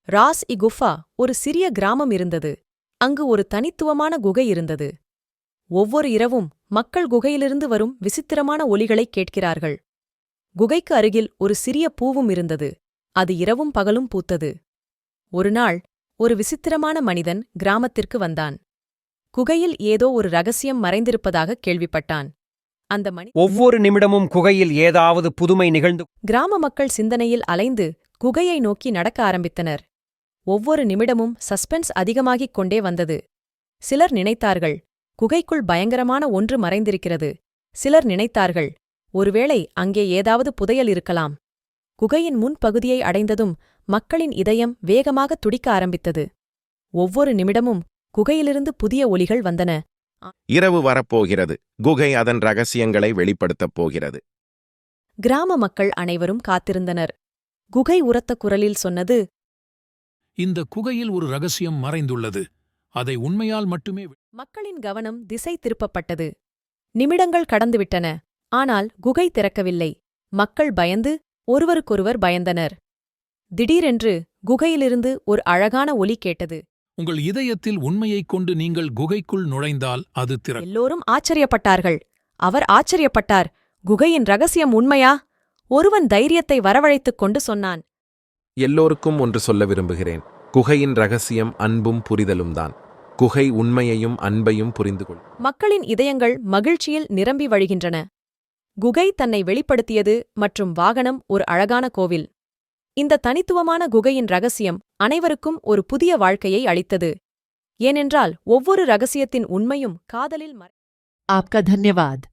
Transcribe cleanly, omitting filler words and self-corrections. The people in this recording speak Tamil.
ராஸ்-இ-குஃபா ஒரு சிறிய கிராமம் இருந்தது. அங்கு ஒரு தனித்துவமான குகை இருந்தது. ஒவ்வொரு இரவும் மக்கள் குகையிலிருந்து வரும் விசித்திரமான ஒலிகளைக் கேட்கிறார்கள். குகைக்கு அருகில் ஒரு சிறிய பூவும் இருந்தது. அது இரவும் பகலும் பூத்தது. ஒருநாள் ஒரு விசித்திரமான மனிதன் கிராமத்திற்கு வந்தான். குகையில் ஏதோ ஒரு ரகசியம் மறைந்திருப்பதாகக் கேள்விப்பட்டான். அந்த ஒவ்வொரு நிமிடமும் குகையில் ஏதாவது புதுமை நிகழ்ந்து கிராம மக்கள் சிந்தனையில் அலைந்து குகையை நோக்கி நடக்க ஆரம்பித்தனர். ஒவ்வொரு நிமிடமும் சஸ்பென்ஸ் அதிகமாகிக் கொண்டே வந்தது. சிலர் நினைத்தார்கள், குகைக்குள் பயங்கரமான ஒன்று மறைந்திருக்கிறது. சிலர் நினைத்தார்கள், ஒருவேளை அங்கே ஏதாவது புதையல் இருக்கலாம். குகையின் முன்பகுதியை அடைந்ததும் மக்களின் இதயம் வேகமாக துடிக்க ஆரம்பித்தது. ஒவ்வொரு நிமிடமும் குகையிலிருந்து புதிய ஒலிகள் வந்தன. இரவு வரப்போகிறது. குகை அதன் ரகசியங்களை வெளிப்படுத்தப் போகிறது. கிராம மக்கள் அனைவரும் காத்திருந்தனர். குகை உரத்த குரலில் சொன்னது, இந்த குகையில் ஒரு ரகசியம் மறைந்துள்ளது. அதை உண்மையால் மட்டுமே மக்களின் கவனம் திசை திருப்பப்பட்டது. நிமிடங்கள் கடந்துவிட்டன. ஆனால் குகை திறக்கவில்லை. மக்கள் பயந்து ஒருவருக்கொருவர் பயந்தனர். திடீரென்று குகையிலிருந்து ஒரு அழகான ஒலி கேட்டது. உங்கள் இதயத்தில் உண்மையைக் கொண்டு நீங்கள் குகைக்குள் நுழைந்தால் அது எல்லோரும் ஆச்சரியப்பட்டார்கள். அவர் ஆச்சரியப்பட்டார். குகையின் ரகசியம் உண்மையா? ஒருவன் தைரியத்தை வரவழைத்துக் கொண்டு சொன்னான், எல்லோருக்கும் ஒன்று சொல்ல விரும்புகிறேன். குகையின் ரகசியம் அன்பும் புரிதலும்தான். குகை உண்மையையும் அன்பையும் புரிந்து கொள். மக்களின் இதயங்கள் மகிழ்ச்சியில் நிரம்பி வழிகின்றன. குகை தன்னை வெளிப்படுத்தியது மற்றும் வாகனம் ஒரு அழகான கோவில். இந்த தனித்துவமான குகையின் ரகசியம் அனைவருக்கும் ஒரு புதிய வாழ்க்கையை அளித்தது. ஏனென்றால் ஒவ்வொரு ரகசியத்தின் உண்மையும் காதலில் आपका धन्यवाद।